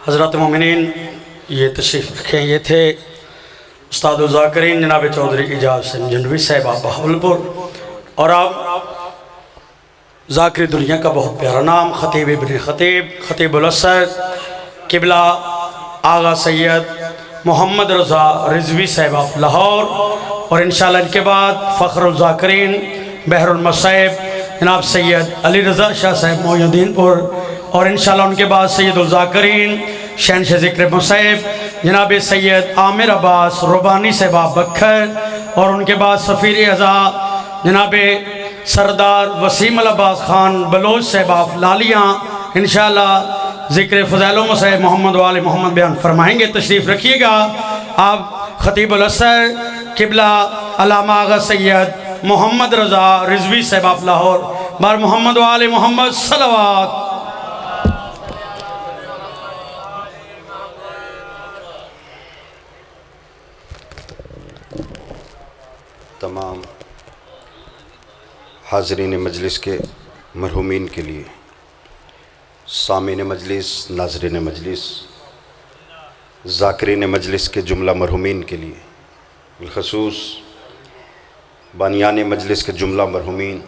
حضرات مومنین یہ تشریف رکھیں، یہ تھے استاد ذاکرین جناب چودھری اعجاز حسین جھنڈوی صاحب بہاولپور، اور آپ ذاکری دنیا کا بہت پیارا نام خطیب ابن خطیب، خطیب الاسد قبلہ آغا سید محمد رضا رضوی صاحب لاہور، اور انشاءاللہ ان کے بعد فخر الذاکرین بحر المصائب جناب سید علی رضا شاہ صاحب محی الدین پور، اور انشاءاللہ ان کے بعد سید الذاکرین شہنشاہ ذکر مصائب جناب سید عامر عباس ربانی صاحب بکھر، اور ان کے بعد سفیر اعزاز جناب سردار وسیم العباس خان بلوچ صاحب لالیاں انشاءاللہ ذکر فضائل و مصائب محمد وآل محمد بیان فرمائیں گے۔ تشریف رکھیے گا آپ خطیب الاسد قبلہ علامہ آغا سید محمد رضا رضوی صاحب لاہور، بار محمد وآل محمد صلوات۔ تمام حاضرین مجلس کے مرحومین کے لیے، سامعین مجلس، ناظرین مجلس، ذاکرین مجلس کے جملہ مرحومین کے لیے، بالخصوص بانیان مجلس کے جملہ مرحومین،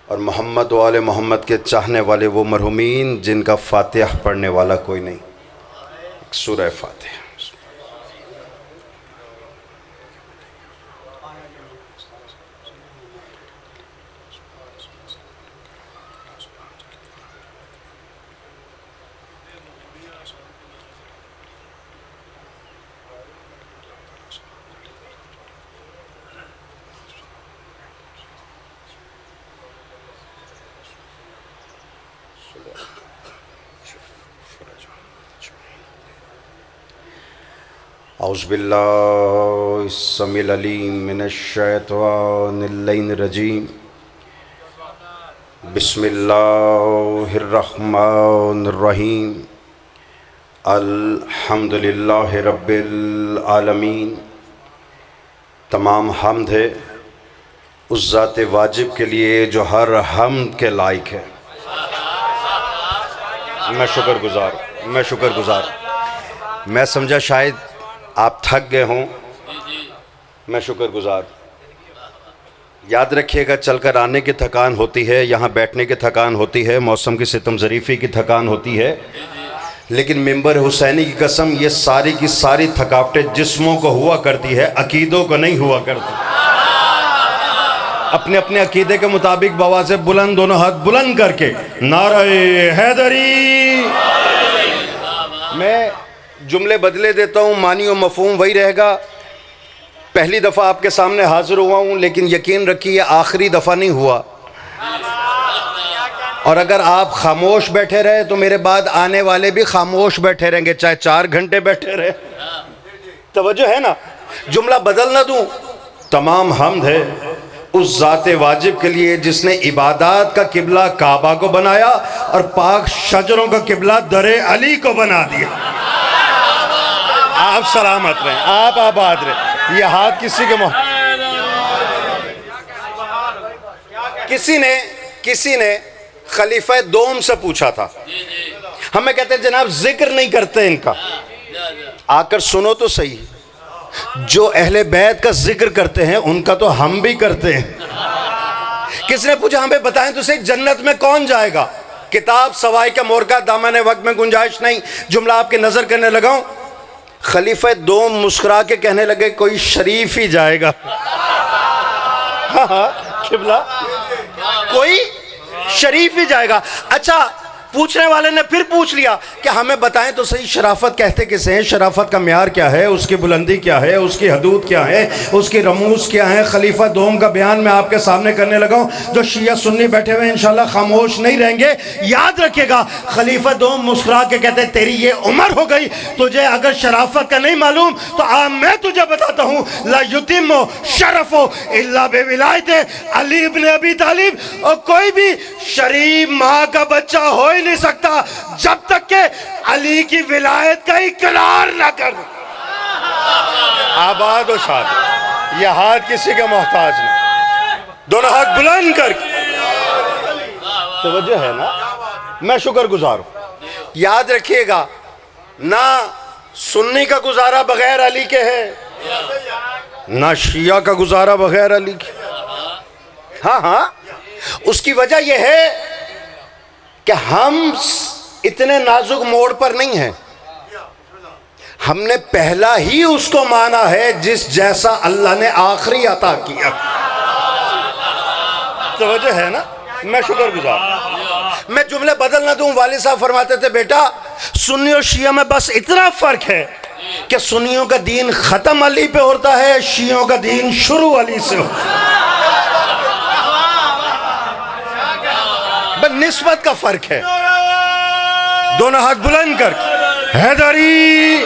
اور محمد و آل محمد کے چاہنے والے وہ مرحومین جن کا فاتحہ پڑھنے والا کوئی نہیں، سورہ فاتحہ۔ اعوذ باللہ السمیع العلیم من الشیطان اللعین الرجیم، بسم اللہ الرحمن الرحیم، الحمدللہ رب العالمین۔ تمام حمد ہے اس ذات واجب کے لیے جو ہر حمد کے لائق ہے۔ میں شکر گزار میں سمجھا شاید آپ تھک گئے ہوں، میں شکر گزار۔ یاد رکھیے گا، چل کر آنے کی تھکان ہوتی ہے، یہاں بیٹھنے کی تھکان ہوتی ہے، موسم کی ستم ظریفی کی تھکان ہوتی ہے، لیکن منبر حسینی کی قسم یہ ساری کی ساری تھکاوٹیں جسموں کو ہوا کرتی ہے، عقیدوں کو نہیں ہوا کرتی۔ اپنے اپنے عقیدے کے مطابق بآواز بلند دونوں ہاتھ بلند کر کے نعرہ حیدری۔ میں جملے بدلے دیتا ہوں، معنی و مفہوم وہی رہے گا۔ پہلی دفعہ آپ کے سامنے حاضر ہوا ہوں، لیکن یقین رکھیے یہ آخری دفعہ نہیں ہوا، اور اگر آپ خاموش بیٹھے رہے تو میرے بعد آنے والے بھی خاموش بیٹھے رہیں گے، چاہے 4 گھنٹے بیٹھے رہے۔ توجہ ہے نا، جملہ بدل نہ دوں۔ تمام حمد ہے اس ذات واجب کے لیے جس نے عبادات کا قبلہ کعبہ کو بنایا اور پاک شجروں کا قبلہ در علی کو بنا دیا۔ آپ سلامت رہیں، آپ آباد رہیں۔ یہ ہاتھ کسی کے کسی نے خلیفہ دوم سے پوچھا تھا، ہمیں کہتے ہیں جناب ذکر نہیں کرتے ان کا۔ آ کر سنو تو صحیح، جو اہل بیت کا ذکر کرتے ہیں ان کا تو ہم بھی کرتے ہیں۔ کس نے پوچھا ہمیں بتائیں تو صحیح جنت میں کون جائے گا؟ کتاب سوائے کا مورکہ دامن وقت میں گنجائش نہیں۔ جملہ آپ کے نظر کرنے لگاؤں، خلیفہ دوم مسکرا کے کہنے لگے کوئی شریف ہی جائے گا۔ ہاں قبلہ، کوئی شریف ہی جائے گا۔ اچھا، پوچھنے والے نے پھر پوچھ لیا کہ ہمیں بتائیں تو صحیح شرافت کہتے کسے ہیں؟ شرافت کا معیار کیا ہے؟ اس کی بلندی کیا ہے؟ اس کی حدود کیا ہے؟ اس کی رموز کیا ہے؟ خلیفہ دوم کا بیان میں آپ کے سامنے کرنے لگا ہوں۔ جو شیعہ سنی بیٹھے ہوئے انشاءاللہ خاموش نہیں رہیں گے۔ یاد رکھیے گا، خلیفہ دوم مسکرا کے کہتے تیری یہ عمر ہو گئی، تجھے اگر شرافت کا نہیں معلوم تو میں تجھے بتاتا ہوں، لا یتم شرف الا بولایت علی ابن ابی طالب۔ اور کوئی بھی شریف ماں کا بچہ ہو نہیں سکتا جب تک کہ علی کی ولایت کا اقرار نہ کر۔ آباد و شاد، یہ ہاتھ کسی کا محتاج نہیں، دونوں ہاتھ بلند کر کے۔ توجہ ہے نا، میں شکر گزار ہوں۔ یاد رکھیے گا، نہ سنی کا گزارا بغیر علی کے ہے، نہ شیعہ کا گزارا بغیر علی کے۔ ہاں ہاں، اس کی وجہ یہ ہے کہ ہم اتنے نازک موڑ پر نہیں ہیں، ہم نے پہلا ہی اس کو مانا ہے جس جیسا اللہ نے آخری عطا کیا۔ توجہ ہے نا؟ میں شکر گزار، میں جملے بدل نہ دوں۔ والد صاحب فرماتے تھے بیٹا سنی اور شیعہ میں بس اتنا فرق ہے کہ سنیوں کا دین ختم علی پہ ہوتا ہے، شیعوں کا دین شروع علی سے ہوتا ہے۔ بس نسبت کا فرق ہے۔ دونوں ہاتھ بلند کر کے حیدری،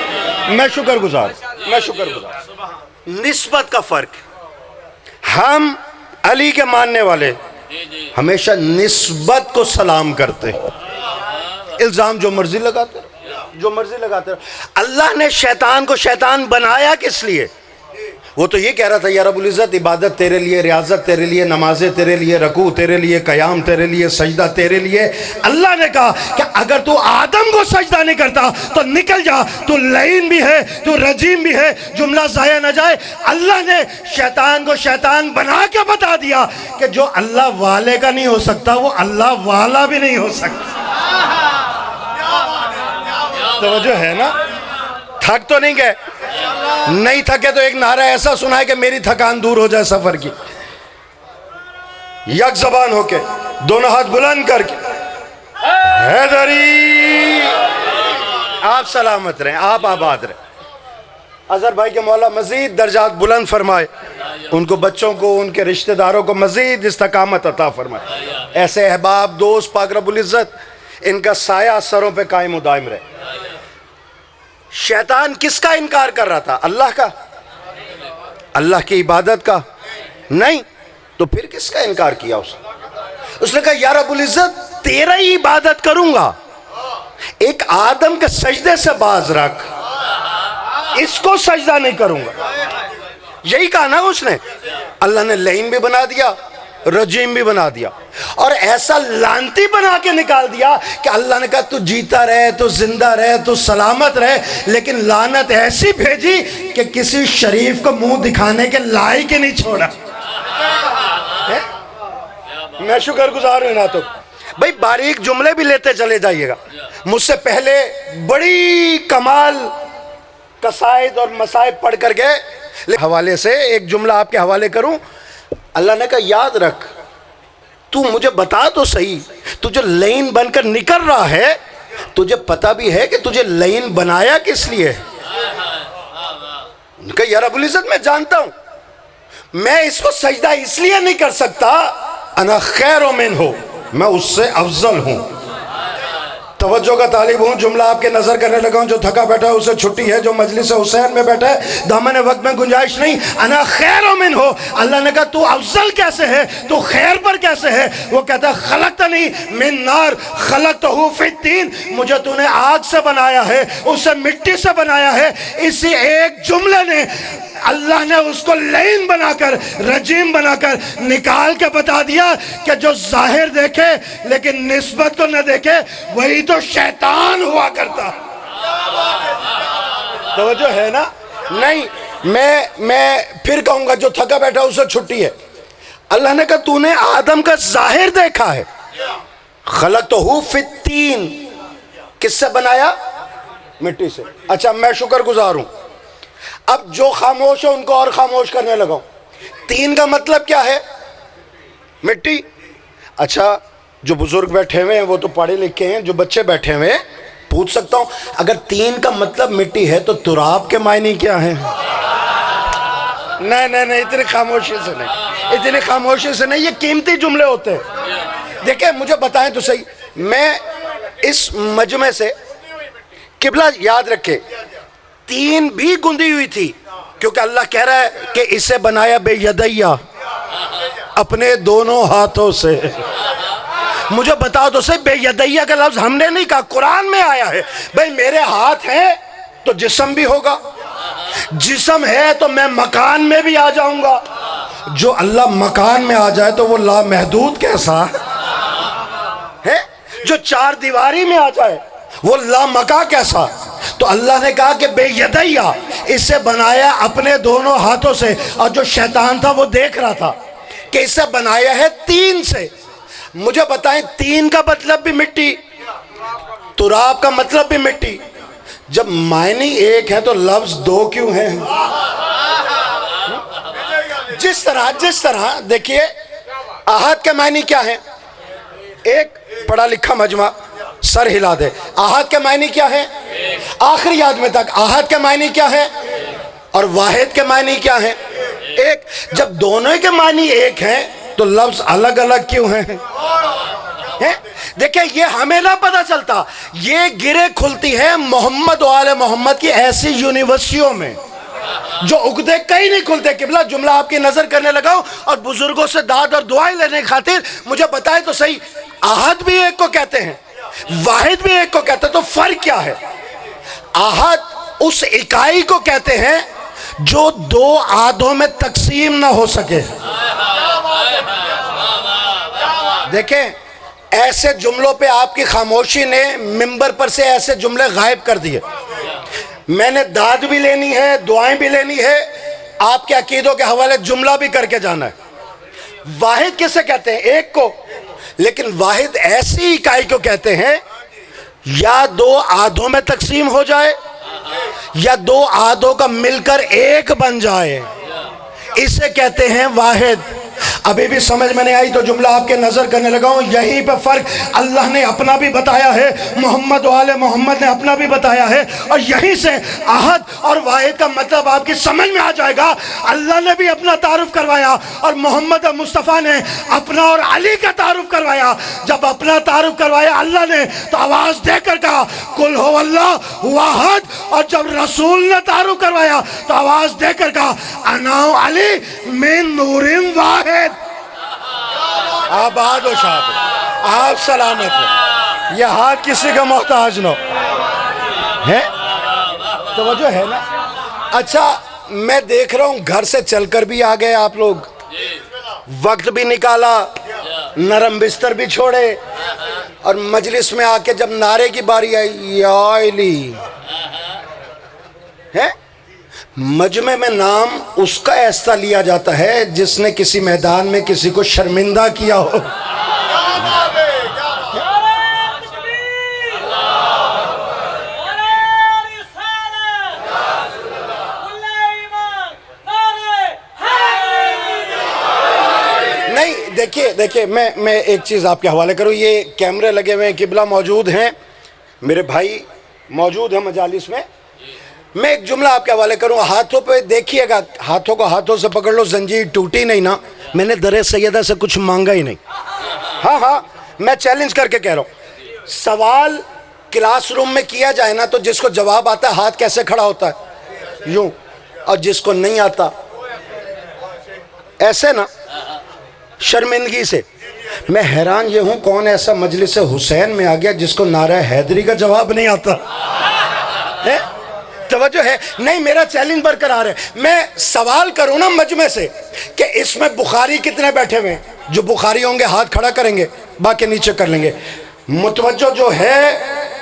میں شکر گزار، میں شکر گزار۔ نسبت کا فرق، ہم علی کے ماننے والے ہمیشہ نسبت کو سلام کرتے، الزام جو مرضی لگاتے جو مرضی لگاتے۔ اللہ نے شیطان کو شیطان بنایا کس لیے؟ وہ تو یہ کہہ رہا تھا یا رب العزت عبادت تیرے لیے، ریاضت تیرے لیے، نمازیں تیرے لیے، رکوع تیرے لیے، قیام تیرے لیے، سجدہ تیرے لیے۔ اللہ نے کہا کہ اگر تو آدم کو سجدہ نہیں کرتا تو نکل جا، تو لعین بھی ہے، تو رجیم بھی ہے، جملہ ضائع نہ جائے۔ اللہ نے شیطان کو شیطان بنا کے بتا دیا کہ جو اللہ والے کا نہیں ہو سکتا وہ اللہ والا بھی نہیں ہو سکتا۔ توجہ ہے نا؟ تھک تو نہیں گئے؟ نہیں تھکے تو ایک نعرہ ایسا سنا ہے کہ میری تھکان دور ہو جائے سفر کی۔ یک زبان ہو کے، دونوں ہاتھ بلند کر کے حیدری، آپ سلامت رہیں، آپ آباد رہیں۔ اظہر بھائی کے مولا مزید درجات بلند فرمائے، ان کو بچوں کو، ان کے رشتہ داروں کو مزید استقامت عطا فرمائے۔ ایسے احباب دوست پاک رب العزت ان کا سایہ سروں پہ قائم و دائم رہے۔ شیطان کس کا انکار کر رہا تھا؟ اللہ کا؟ اللہ کی عبادت کا؟ نہیں، تو پھر کس کا انکار کیا اس نے کہا یا رب العزت تیرا ہی عبادت کروں گا، ایک آدم کے سجدے سے باز رکھ، اس کو سجدہ نہیں کروں گا۔ یہی کہا نا اس نے۔ اللہ نے لعین بھی بنا دیا، رجیم بھی بنا دیا، اور ایسا لانتی بنا کے نکال دیا کہ اللہ نے کہا تو جیتا رہے، تو زندہ رہے، تو سلامت رہے، لیکن لعنت ایسی بھیجی کہ کسی شریف کو منہ دکھانے کے لائق ہی نہیں چھوڑا۔ میں شکر گزار ہوں نا۔ تو بھئی باریک جملے بھی لیتے چلے جائیے گا۔ مجھ سے پہلے بڑی کمال قصائد اور مصائب پڑھ کر گئے، حوالے سے ایک جملہ آپ کے حوالے کروں۔ اللہ نے کہا یاد رکھ، تو مجھے بتا تو صحیح، تجھے لعین بن کر نکل رہا ہے، تجھے پتا بھی ہے کہ تجھے لعین بنایا کس لیے؟ کہ یا رب العزت میں جانتا ہوں، میں اس کو سجدہ اس لیے نہیں کر سکتا، انا خیر منہ، میں اس سے افضل ہوں۔ توجہ کا طالب ہوں، جملہ آپ کے نظر کرنے لگا ہوں۔ جو تھکا بیٹھا ہے اسے چھٹی ہے، جو مجلس حسین میں بیٹھا ہے دامن وقت میں گنجائش نہیں۔ انا خیر منہ، اللہ نے کہا تو افضل کیسے ہے، تو خیر پر کیسے ہے؟ وہ کہتا ہے خلقتنی من نار خلقتہ فی الطین، مجھے تو نے آگ سے بنایا ہے، اسے مٹی سے بنایا ہے۔ اسی ایک جملے نے اللہ نے اس کو لعین بنا کر، رجیم بنا کر نکال کے بتا دیا کہ جو ظاہر دیکھے لیکن نسبت کو نہ دیکھے وہی تو شیطان ہوا کرتا۔ توجہ ہے نا؟ نہیں، میں پھر کہوں گا جو تھکا بیٹھا اسے چھٹی ہے۔ اللہ نے کہا تو نے آدم کا ظاہر دیکھا ہے، خلقتہ فی الطین، کس سے بنایا؟ مٹی سے۔ اچھا میں شکر گزار ہوں، اب جو خاموش ہے ان کو اور خاموش کرنے لگا ہوں۔ تین کا مطلب کیا ہے؟ مٹی۔ اچھا جو بزرگ بیٹھے ہوئے ہیں وہ تو پڑھے لکھے ہیں، جو بچے بیٹھے ہوئے ہیں پوچھ سکتا ہوں، اگر تین کا مطلب مٹی ہے تو تراب کے معنی کیا ہیں؟ نہیں، اتنی خاموشی سے نہیں، اتنی خاموشی سے نہیں، یہ قیمتی جملے ہوتے ہیں۔ دیکھیں مجھے بتائیں تو صحیح، میں اس مجمع سے قبلہ یاد رکھے تین بھی گندی ہوئی تھی، کیونکہ اللہ کہہ رہا ہے کہ اسے بنایا بے یدیہ، اپنے دونوں ہاتھوں سے۔ مجھے بتاؤ تو صحیح، بے یدیہ کا لفظ ہم نے نہیں کہا، قرآن میں آیا ہے۔ بھئی میرے ہاتھ ہیں تو جسم بھی ہوگا، جسم ہے تو میں مکان میں بھی آ جاؤں گا۔ جو اللہ مکان میں آ جائے تو وہ لامحدود کیسا ہے؟ جو چار دیواری میں آ جائے وہ لامکا کیسا؟ تو اللہ نے کہا کہ بے یدیہ، اسے بنایا اپنے دونوں ہاتھوں سے، اور جو شیطان تھا وہ دیکھ رہا تھا کہ اسے بنایا ہے تین سے۔ مجھے بتائیں، تین کا مطلب بھی مٹی، تراب کا مطلب بھی مٹی، جب معنی ایک ہے تو لفظ دو کیوں ہیں؟ جس طرح دیکھیے، احد کے معنی کیا ہے؟ ایک پڑھا لکھا مجمع سر ہلا دے، احد کے معنی کیا ہے؟ آخری آدمی تک احد کے معنی کیا ہے؟ اور واحد کے معنی کیا ہے؟ ایک۔ جب دونوں کے معنی ایک ہیں تو لفظ الگ الگ کیوں ہیں؟ دیکھیں، یہ ہمیں نہ پتہ چلتا، یہ گرے کھلتی ہے محمد و آل محمد کی ایسی یونیورسٹیوں میں جو عقدے کہیں نہیں کھلتے۔ قبلہ جملہ آپ کی نظر کرنے لگا ہوں، اور بزرگوں سے داد اور دعائیں لینے کی خاطر مجھے بتائے تو صحیح، احد بھی ایک کو کہتے ہیں، واحد بھی ایک کو کہتے ہیں، تو فرق کیا ہے؟ احد اس اکائی کو کہتے ہیں جو دو آدھوں میں تقسیم نہ ہو سکے۔ دیکھیں، ایسے جملوں پہ آپ کی خاموشی نے ممبر پر سے ایسے جملے غائب کر دیے۔ میں نے داد بھی لینی ہے، دعائیں بھی لینی ہے، آپ کے عقیدوں کے حوالے جملہ بھی کر کے جانا ہے۔ واحد کسے کہتے ہیں؟ ایک کو۔ لیکن واحد ایسی اکائی کو کہتے ہیں یا دو آدھوں میں تقسیم ہو جائے یا دو آدھوں کا مل کر ایک بن جائے، اسے کہتے ہیں واحد۔ ابھی بھی سمجھ میں نہیں آئی تو جملہ آپ کے نظر کرنے لگا ہوں، یہیں پہ فرق اللہ نے اپنا بھی بتایا ہے، محمد و آل محمد نے اپنا بھی بتایا ہے، اور یہیں سے احد اور واحد کا مطلب آپ کی سمجھ میں آ جائے گا۔ اللہ نے بھی اپنا تعارف کروایا اور محمد مصطفیٰ نے اپنا اور علی کا تعارف کروایا۔ جب اپنا تعارف کروایا اللہ نے تو آواز دے کر کہا قل هو اللہ واحد، اور جب رسول نے تعارف کروایا تو آواز دے کر کہا انا علی من نور واحد۔ آباد و شاد، آپ سلامت ہیں، یہ ہاتھ کسی کا محتاج نہ ہے۔ توجہ ہے نا؟ اچھا، میں دیکھ رہا ہوں گھر سے چل کر بھی آ گئے آپ لوگ، وقت بھی نکالا، نرم بستر بھی چھوڑے، اور مجلس میں آ کے جب نعرے کی باری آئی یا علی ہے، مجمع میں نام اس کا ایسا لیا جاتا ہے جس نے کسی میدان میں کسی کو شرمندہ کیا ہو۔ نہیں، دیکھیے میں ایک چیز آپ کے حوالے کروں، یہ کیمرے لگے ہوئے ہیں، قبلہ موجود ہیں، میرے بھائی موجود ہیں مجالس میں، میں ایک جملہ آپ کے حوالے کروں، ہاتھوں پہ دیکھیے گا، ہاتھوں کو ہاتھوں سے پکڑ لو، زنجیر ٹوٹی نہیں نا، میں نے در سیدہ سے کچھ مانگا ہی نہیں۔ ہاں، میں چیلنج کر کے کہہ رہا ہوں، سوال کلاس روم میں کیا جائے نا تو جس کو جواب آتا ہے ہاتھ کیسے کھڑا ہوتا ہے؟ یوں، اور جس کو نہیں آتا ایسے نا، شرمندگی سے۔ میں حیران یہ ہوں کون ایسا مجلس حسین میں آ گیا جس کو نعرہ حیدری کا جواب نہیں آتا ہے؟ توجہ ہے؟ نہیں، میرا چیلنج برقرار ہے، میں سوال کروں نا مجمع سے کہ اس میں بخاری کتنے بیٹھے ہوئے ہیں؟ جو بخاری ہوں گے ہاتھ کھڑا کریں گے، باقی نیچے کر لیں گے۔ متوجہ جو ہے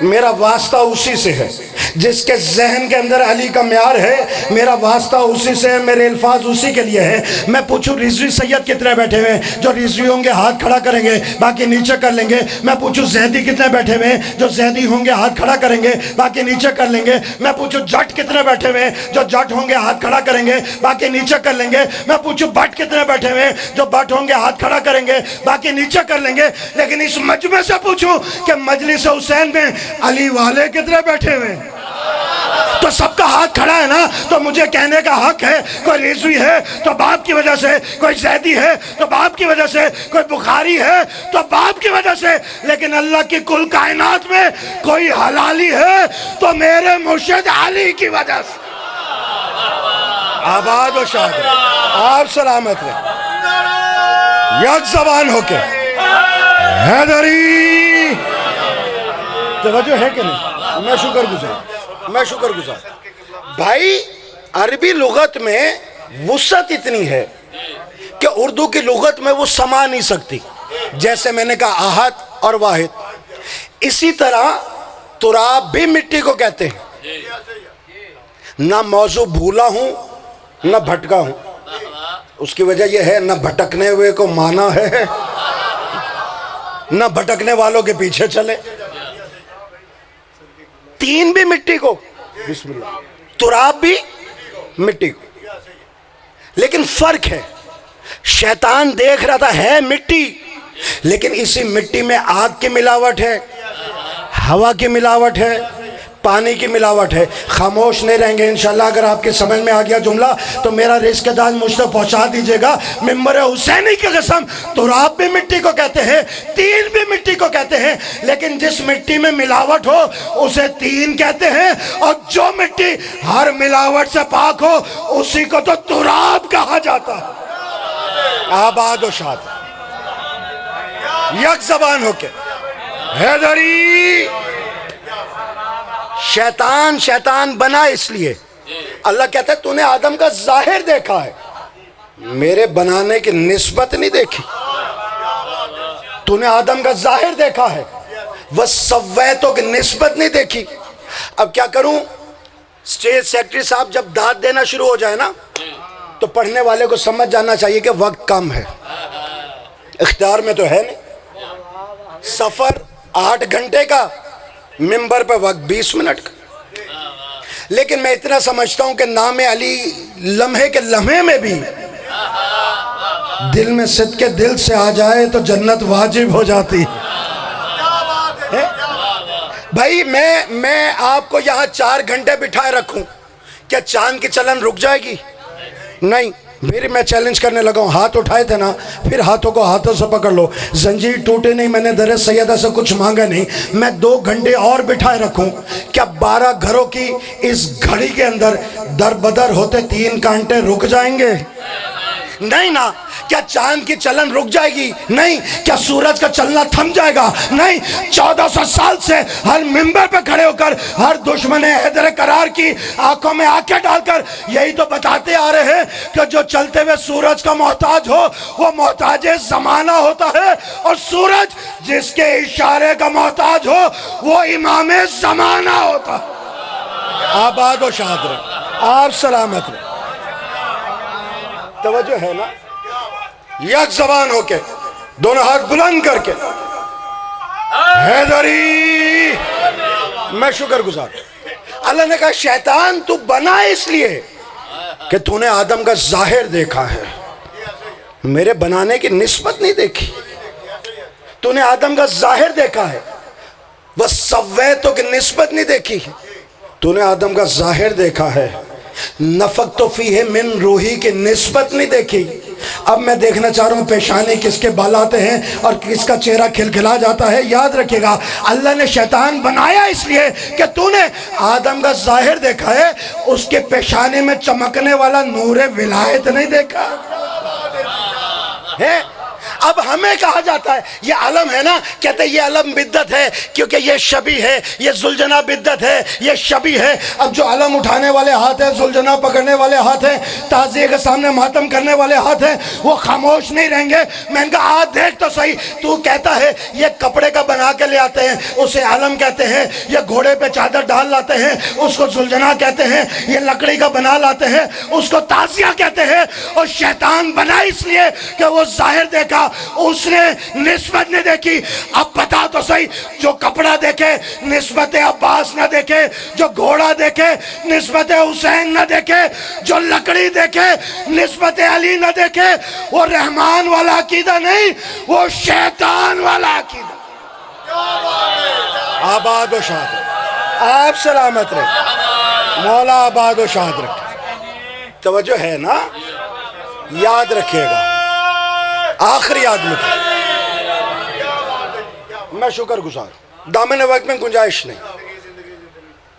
میرا واسطہ اسی سے ہے، جس کے ذہن کے اندر علی کا معیار ہے، میرا واسطہ اسی سے ہے، میرے الفاظ اسی کے لیے ہے۔ میں پوچھوں رضوی سید کتنے بیٹھے ہوئے ہیں؟ جو رضوی ہوں گے ہاتھ کھڑا کریں گے، باقی نیچے کر لیں گے۔ میں پوچھوں زیدی کتنے بیٹھے ہوئے ہیں؟ جو زیدی ہوں گے ہاتھ کھڑا کریں گے، باقی نیچے کر لیں گے۔ میں پوچھوں جٹ کتنے بیٹھے ہوئے ہیں؟ جو جٹ ہوں گے ہاتھ کھڑا کریں گے، باقی نیچے کر لیں گے۔ میں پوچھوں بٹ کتنے بیٹھے ہوئے ہیں؟ جو بٹ ہوں گے ہاتھ کھڑا کریں گے، باقی نیچے کر لیں گے۔ لیکن اس مجمع سے پوچھوں کہ مجلس حسین میں علی والے کتنے بیٹھے ہوئے ہیں؟ تو سب کا ہاتھ کھڑا ہے نا، تو مجھے کہنے کا حق ہے، کوئی رضوی ہے تو باپ کی وجہ سے، کوئی زیدی ہے تو باپ کی وجہ سے، کوئی بخاری ہے تو باپ کی وجہ سے، لیکن اللہ کی کل کائنات میں کوئی حلالی ہے تو میرے مرشد علی کی وجہ سے۔ آباد و شاد، آپ سلامت رہیں، یک زبان ہو کے حیدری۔ توجہ ہے کہ نہیں؟ میں شکر گزار بھائی، عربی لغت میں وسعت اتنی ہے کہ اردو کی لغت میں وہ سما نہیں سکتی۔ جیسے میں نے کہا احد اور واحد، اسی طرح تراب بھی مٹی کو کہتے ہیں. نہ موضوع بھولا ہوں نہ بھٹکا ہوں. اس کی وجہ یہ ہے نہ بھٹکنے ہوئے کو مانا ہے نہ بھٹکنے والوں کے پیچھے چلے. تین بھی مٹی کو, بسم اللہ, تراب بھی مٹی کو. لیکن فرق ہے, شیطان دیکھ رہا تھا ہے مٹی, لیکن اسی مٹی میں آگ کی ملاوٹ ہے, ہوا کی ملاوٹ ہے, پانی کی ملاوٹ ہے. خاموش نہیں رہیں گے انشاءاللہ. اگر آپ کے سمجھ میں آ گیا جملہ تو میرا رزق داز مجھ تک پہنچا دیجئے گا. ممبر حسینی کی قسم, تراب بھی مٹی کو کہتے ہیں, تین بھی مٹی کو کہتے ہیں, لیکن جس مٹی میں ملاوٹ ہو اسے تین کہتے ہیں, اور جو مٹی ہر ملاوٹ سے پاک ہو اسی کو تو تراب کہا جاتا ہے. آباد و شاد یک زبان ہو کے حیدری. شیطان بنا اس لیے, اللہ کہتا ہے تو نے آدم کا ظاہر دیکھا ہے, میرے بنانے کی نسبت نہیں دیکھی. تو نے آدم کا ظاہر دیکھا ہے, وہ سویتوں کی نسبت نہیں دیکھی. اب کیا کروں, اسٹیج سیکرٹری صاحب جب داد دینا شروع ہو جائے نا تو پڑھنے والے کو سمجھ جانا چاہیے کہ وقت کم ہے. اختیار میں تو ہے نہیں, سفر 8 گھنٹے کا, ممبر پہ وقت 20 منٹ کا. لیکن میں اتنا سمجھتا ہوں کہ نام علی لمحے کے لمحے میں بھی دل میں صدق کے دل سے آ جائے تو جنت واجب ہو جاتی ہے. بھائی میں آپ کو یہاں 4 گھنٹے بٹھائے رکھوں, کیا چاند کی چلن رک جائے گی؟ نہیں. پھر میں چیلنج کرنے لگا ہوں, ہاتھ اٹھائے تھے نا, پھر ہاتھوں کو ہاتھوں سے پکڑ لو. زنجیر ٹوٹے نہیں, میں نے در سیدہ سے کچھ مانگا نہیں. میں 2 گھنٹے اور بٹھائے رکھوں, کیا 12 گھروں کی اس گھڑی کے اندر در بدر ہوتے 3 کانٹے رک جائیں گے؟ نہیں نا. کیا چاند کی چلن رک جائے گی؟ نہیں. کیا سورج کا چلنا تھم جائے گا؟ نہیں. 1400 سال سے ہر ممبر پہ کھڑے ہو کر ہر دشمن حیدر قرار کی آنکھوں میں آنکھیں ڈال کر یہی تو بتاتے آ رہے ہیں کہ جو چلتے ہوئے سورج کا محتاج ہو وہ محتاج زمانہ ہوتا ہے, اور سورج جس کے اشارے کا محتاج ہو وہ امام زمانہ ہوتا ہے. آباد و شاد رہے, آپ سلامت رہے. توجہ ہے نا. یک زبان ہو کے, دونوں ہاتھ بلند کر کے, حیدری. میں شکر گزار. اللہ نے کہا شیطان تو بنا اس لیے کہ تو نے آدم کا ظاہر دیکھا ہے, میرے بنانے کی نسبت نہیں دیکھی. تو نے آدم کا ظاہر دیکھا ہے, وہ سویتوں کی نسبت نہیں دیکھی. تو نے آدم کا ظاہر دیکھا ہے, نفخت فیہ من روحی کی نسبت نہیں دیکھی. اب میں دیکھنا چاہ رہا ہوں پیشانی کس کے بال آتے ہیں اور کس کا چہرہ کھلکھلا جاتا ہے. یاد رکھیے گا, اللہ نے شیطان بنایا اس لیے کہ تو نے آدم کا ظاہر دیکھا ہے, اس کے پیشانی میں چمکنے والا نور ولایت نہیں دیکھا ہے. اب ہمیں کہا جاتا ہے یہ علم ہے نا, کہتے ہیں یہ علم بدعت ہے کیونکہ یہ شبی ہے, یہ ذوالجناح بدعت ہے, یہ شبی ہے. اب جو علم اٹھانے والے ہاتھ ہیں, ذوالجناح پکڑنے والے ہاتھ ہیں, تعزیے کے سامنے ماتم کرنے والے ہاتھ ہیں, وہ خاموش نہیں رہیں گے. میں ان کا ہاتھ دیکھ تو صحیح, تو کہتا ہے یہ کپڑے کا بنا کے لے آتے ہیں, اسے علم کہتے ہیں. یہ گھوڑے پہ چادر ڈال لاتے ہیں, اس کو ذوالجناح کہتے ہیں. یہ لکڑی کا بنا لاتے ہیں, اس کو تعزیہ کہتے ہیں. اور شیطان بنا اس لیے کہ وہ ظاہر دیکھا, اس نے نسبت نہیں دیکھی. اب بتا تو صحیح, جو کپڑا دیکھے نسبت عباس نہ دیکھے, جو گھوڑا دیکھے نسبت حسین نہ دیکھے, جو لکڑی دیکھے نسبت علی نہ دیکھے, وہ رحمان والا عقیدہ نہیں, وہ شیطان والا عقیدہ. آباد و شاد رکھے, آپ سلامت رہے, مولا آباد و شاد رکھے. توجہ ہے نا, یاد رکھیے گا. آخری آدمی تھا. میں شکر گزار, دامن وقت میں گنجائش نہیں.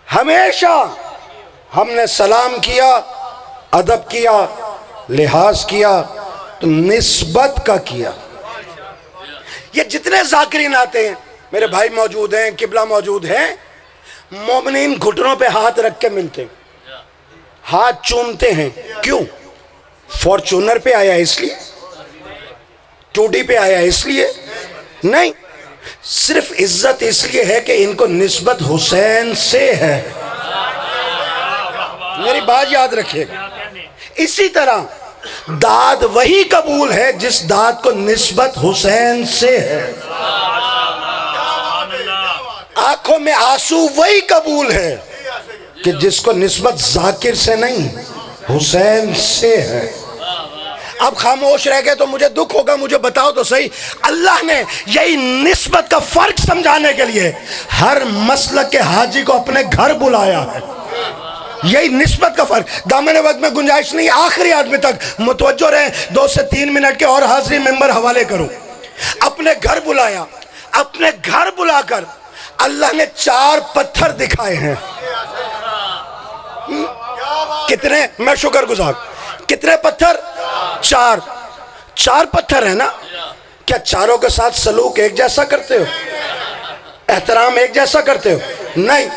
ہمیشہ ہم نے سلام کیا, ادب کیا, لحاظ کیا تو نسبت کا کیا. یہ جتنے ذاکرین آتے ہیں, میرے بھائی موجود ہیں, قبلہ موجود ہیں, مومنین گھٹنوں پہ ہاتھ رکھ کے ملتے ہیں, ہاتھ چومتے ہیں. کیوں؟ فارچونر پہ آیا اس لیے, ٹوڈی پہ آیا اس لیے نہیں, صرف عزت اس لیے ہے کہ ان کو نسبت حسین سے ہے. میری بات یاد رکھیے گا. اسی طرح داد وہی قبول ہے جس داد کو نسبت حسین سے ہے. آنکھوں میں آنسو وہی قبول ہے کہ جس کو نسبت ذاکر سے نہیں حسین سے ہے. اب خاموش رہ گئے تو مجھے دکھ ہوگا. مجھے بتاؤ تو صحیح, اللہ نے یہی نسبت کا فرق سمجھانے کے لیے ہر مسلک کے حاجی کو اپنے گھر بلایا ہے. یہی نسبت کا فرق. دامن وقت میں گنجائش نہیں, آخری آدمی تک متوجہ رہیں. 2 سے 3 منٹ کے اور حاضری ممبر حوالے کروں. اپنے گھر بلایا. اپنے گھر بلا کر اللہ نے 4 پتھر دکھائے ہیں. کتنے؟ میں شکر گزار. کتنے پتھر؟ 4 پتھر ہیں نا. کیا چاروں کے ساتھ سلوک ایک جیسا کرتے ہو؟ احترام ایک جیسا کرتے ہو؟ نہیں.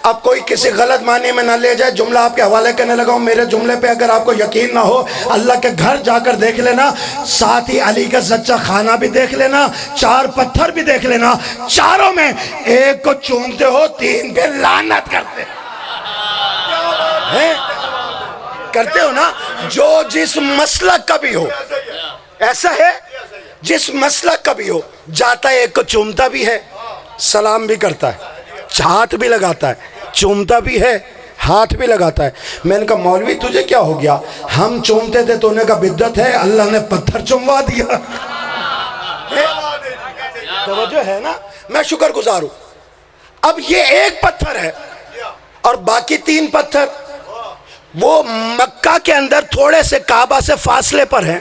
اب کوئی کسی غلط معنی میں نہ لے جائے. جملہ آپ کے حوالے کرنے لگا ہوں. میرے جملے پہ اگر آپ کو یقین نہ ہو, اللہ کے گھر جا کر دیکھ لینا. ساتھ ہی علی کا زچہ خانہ بھی دیکھ لینا. 4 پتھر بھی دیکھ لینا. چاروں میں ایک کو چومتے ہو, 3 پہ لعنت کرتے کرتے ہو نا. جو جس مسلک کا بھی ہو, ایسا ہے جس مسلک کا بھی ہو, جاتا ہے ایک کو چومتا بھی ہے, سلام بھی کرتا ہے, ہاتھ بھی لگاتا ہے, چومتا بھی ہے, ہاتھ بھی لگاتا ہے. میں نے کہا مولوی تجھے کیا ہو گیا؟ ہم چومتے تھے تو انہیں کہا بدعت ہے, اللہ نے پتھر چوموا دیا. توجہ ہے نا. میں شکر گزار ہوں. اب یہ ایک پتھر ہے اور باقی 3 پتھر وہ مکہ کے اندر تھوڑے سے کعبہ سے فاصلے پر ہیں.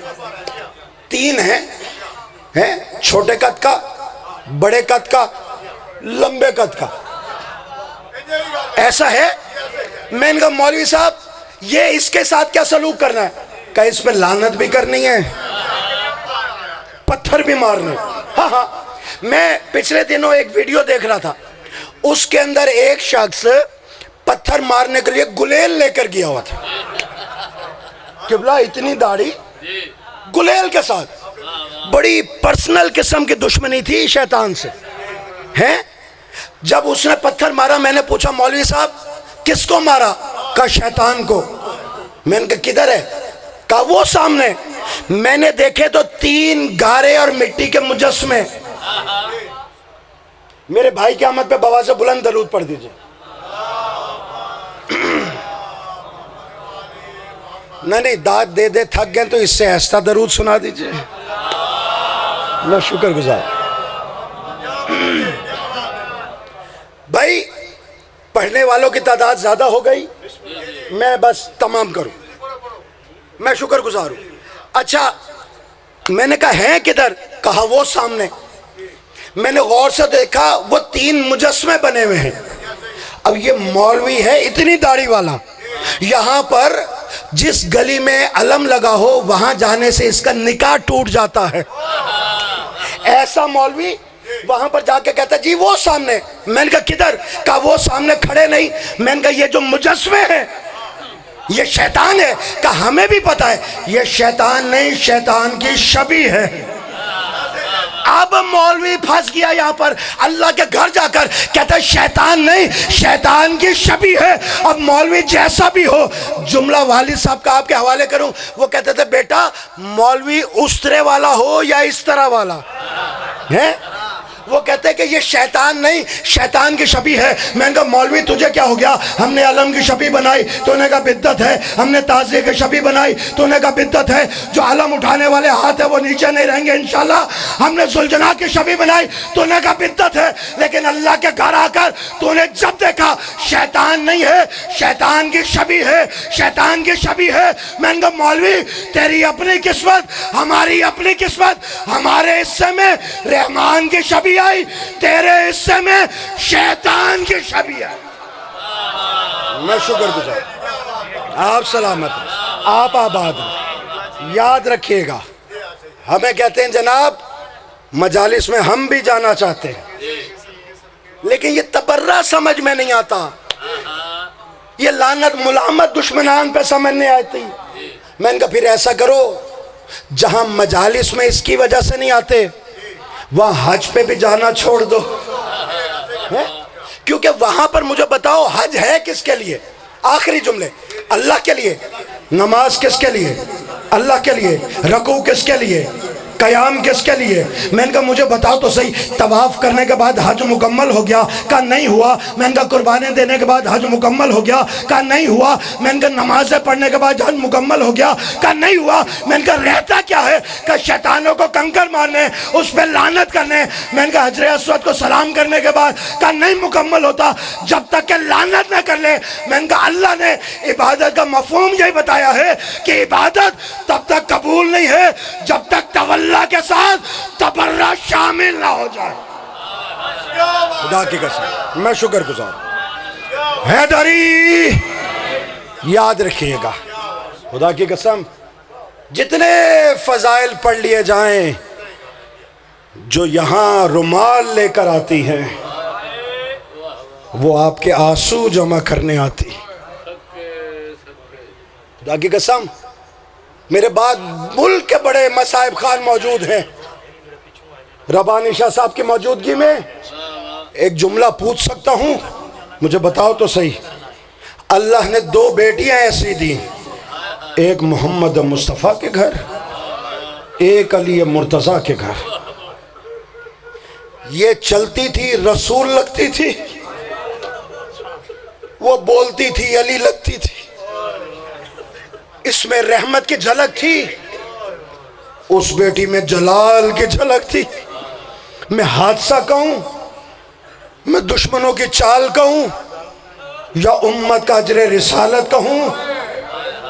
3 ہیں, چھوٹے قد کا, بڑے قد کا, لمبے قد کا. ایسا ہے. میں نے کہا مولوی صاحب یہ اس کے ساتھ کیا سلوک کرنا ہے؟ کہ اس پہ لعنت بھی کرنی ہے, پتھر بھی مارنے. ہاں میں پچھلے دنوں ایک ویڈیو دیکھ رہا تھا. اس کے اندر ایک شخص پتھر مارنے کے لیے گلیل لے کر گیا ہوا تھا. قبلہ اتنی داڑھی, گلیل کے ساتھ. بڑی پرسنل قسم کی دشمنی تھی شیطان سے. ہیں جب اس نے پتھر مارا, میں نے پوچھا مولوی صاحب کس کو مارا؟ کہا شیطان کو. میں نے کہا کدھر ہے؟ کہا وہ سامنے. میں نے دیکھے تو 3 گارے اور مٹی کے مجسمے. میرے بھائی کی آمد پہ بواز بلند درود پڑھ دیجئے. نہیں داد دے دے تھک گئے تو اس سے ایسا درود سنا دیجئے. میں شکر گزار. بھائی پڑھنے والوں کی تعداد زیادہ ہو گئی, میں بس تمام کروں. میں شکر گزار ہوں. اچھا میں نے کہا ہیں کدھر؟ کہا وہ سامنے. میں نے غور سے دیکھا وہ 3 مجسمے بنے ہوئے ہیں. اب یہ مولوی ہے اتنی داڑھی والا, یہاں پر جس گلی میں علم لگا ہو وہاں جانے سے اس کا نکاح ٹوٹ جاتا ہے. ایسا مولوی وہاں پر جا کے کہتا ہے جی وہ سامنے. میں نے کہا کدھر؟ کہا وہ سامنے کھڑے نہیں. میں نے کہا یہ جو مجسمے ہیں یہ شیطان ہے. کہا ہمیں بھی پتا ہے یہ شیطان نہیں, شیطان کی شبیہ ہے. اب مولوی پھنس گیا یہاں پر. اللہ کے گھر جا کر کہتا ہے شیطان نہیں, شیطان کی شبیہ ہے. اب مولوی جیسا بھی ہو, جملہ والد صاحب کا آپ کے حوالے کروں, وہ کہتے تھے بیٹا مولوی اس طرح والا ہو یا اس طرح والا ہے. وہ کہتے ہیں کہ یہ شیطان نہیں, شیطان کی شبیہ ہے. میں نے کہا مولوی تجھے کیا ہو گیا؟ ہم نے علم کی شبیہ بنائی تو نے کہا بدعت ہے, ہم نے تعزیے کی شبیہ بنائی تو نے کہا بدعت ہے. جو علم اٹھانے والے ہاتھ ہیں وہ نیچے نہیں رہیں گے انشاءاللہ. ہم نے ذوالجناح کی شبیہ بنائی تو نے کہا بدعت ہے. لیکن اللہ کے گھر آ کر تو نے جب دیکھا شیطان نہیں ہے, شیطان کی شبیہ ہے, شیطان کی شبیہ ہے. میں نے کہا مولوی تیری اپنی قسمت, ہماری اپنی قسمت. ہمارے حصے میں رحمان کی شبیہ آئی, تیرے حصے میں شیطان کی شبیہ آئی. میں شکر گزار. آپ سلامت ہیں, آپ آباد ہیں. یاد رکھیے گا ہمیں کہتے ہیں جناب مجالس میں ہم بھی جانا چاہتے ہیں, لیکن یہ تبرہ سمجھ میں نہیں آتا. یہ لعنت ملامت دشمنان پہ سمجھ نہیں آتی. میں نے کہا پھر ایسا کرو, جہاں مجالس میں اس کی وجہ سے نہیں آتے وہاں حج پہ بھی جانا چھوڑ دو. کیونکہ وہاں پر مجھے بتاؤ حج ہے کس کے لیے؟ آخری جملے اللہ کے لیے. نماز کس کے لیے؟ اللہ کے لیے. رکوع کس کے لیے؟ قیام کس کے لیے؟ میں نے کہا مجھے بتاؤ تو صحیح، طواف کرنے کے بعد حج مکمل ہو گیا؟ کہا نہیں ہوا. میں نے کہا قربانی دینے کے بعد حج مکمل ہو گیا؟ کہا نہیں ہوا. میں نے کہا نمازیں پڑھنے کے بعد حج مکمل ہو گیا؟ کہا نہیں ہوا. میں نے کہا رہتا کیا ہے؟ کہ شیطانوں کو کنکر مارنے، اس پہ لعنت کرنے. میں نے کہا حجر اسود کو سلام کرنے کے بعد؟ کہا نہیں مکمل ہوتا جب تک کہ لعنت نہ کر لے. میں نے کہا اللہ نے عبادت کا مفہوم یہی بتایا ہے کہ عبادت تب تک قبول نہیں ہے جب تک اللہ کے ساتھ تبرہ شامل نہ ہو جائے. خدا کی قسم میں شکر گزار ہوں. حیدری یاد رکھیے گا، خدا کی قسم جتنے فضائل پڑھ لیے جائیں، جو یہاں رومال لے کر آتی ہیں وہ آپ کے آنسو جمع کرنے آتی. خدا کی قسم میرے بعد ملک کے بڑے مصائب خان موجود ہیں. ربانی شاہ صاحب کی موجودگی میں ایک جملہ پوچھ سکتا ہوں؟ مجھے بتاؤ تو صحیح. اللہ نے 2 بیٹیاں ایسی دی، ایک محمد مصطفیٰ کے گھر، ایک علی مرتضیٰ کے گھر. یہ چلتی تھی رسول لگتی تھی، وہ بولتی تھی علی لگتی تھی. اس میں رحمت کی جھلک تھی، اس بیٹی میں جلال کی جھلک تھی. میں حادثہ کہوں، میں دشمنوں کی چال کہوں، یا امت کا اجر رسالت کہوں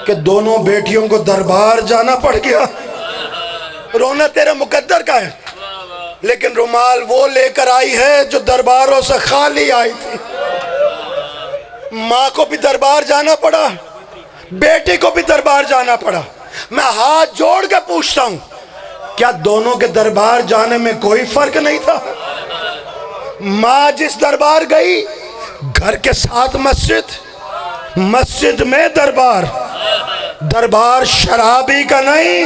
کہ دونوں بیٹیوں کو دربار جانا پڑ گیا. رونا تیرے مقدر کا ہے، لیکن رومال وہ لے کر آئی ہے جو درباروں سے خالی آئی تھی. ماں کو بھی دربار جانا پڑا، بیٹی کو بھی دربار جانا پڑا. میں ہاتھ جوڑ کے پوچھتا ہوں، کیا دونوں کے دربار جانے میں کوئی فرق نہیں تھا؟ ماں جس دربار گئی، گھر کے ساتھ مسجد، مسجد میں دربار، دربار شرابی کا نہیں.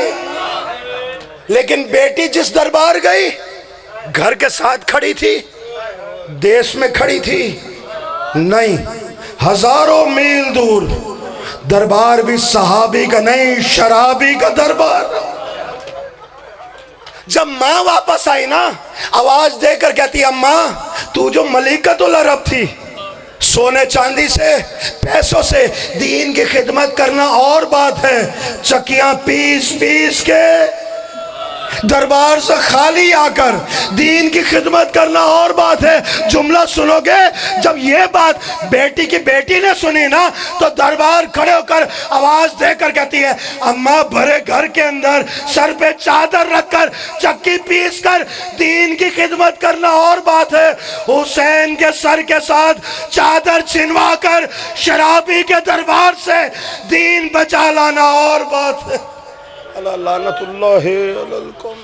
لیکن بیٹی جس دربار گئی، گھر کے ساتھ کھڑی تھی، دیس میں کھڑی تھی نہیں، ہزاروں میل دور. دربار بھی صحابی کا نہیں، شرابی کا دربار. جب ماں واپس آئی نا، آواز دے کر کہتی اماں تو جو ملکۃ العرب تھی، سونے چاندی سے، پیسوں سے دین کی خدمت کرنا اور بات ہے، چکیاں پیس پیس کے دربار سے خالی آ کر دین کی خدمت کرنا اور بات ہے. جملہ سنو گے، جب یہ بات بیٹی کی بیٹی نے سنی نا، تو دربار کھڑے ہو کر آواز دے کر کہتی ہے اماں بھرے گھر کے اندر سر پہ چادر رکھ کر چکی پیس کر دین کی خدمت کرنا اور بات ہے، حسین کے سر کے ساتھ چادر چھنوا کر شرابی کے دربار سے دین بچا لانا اور بات ہے. لعنت اللہ علی القوم.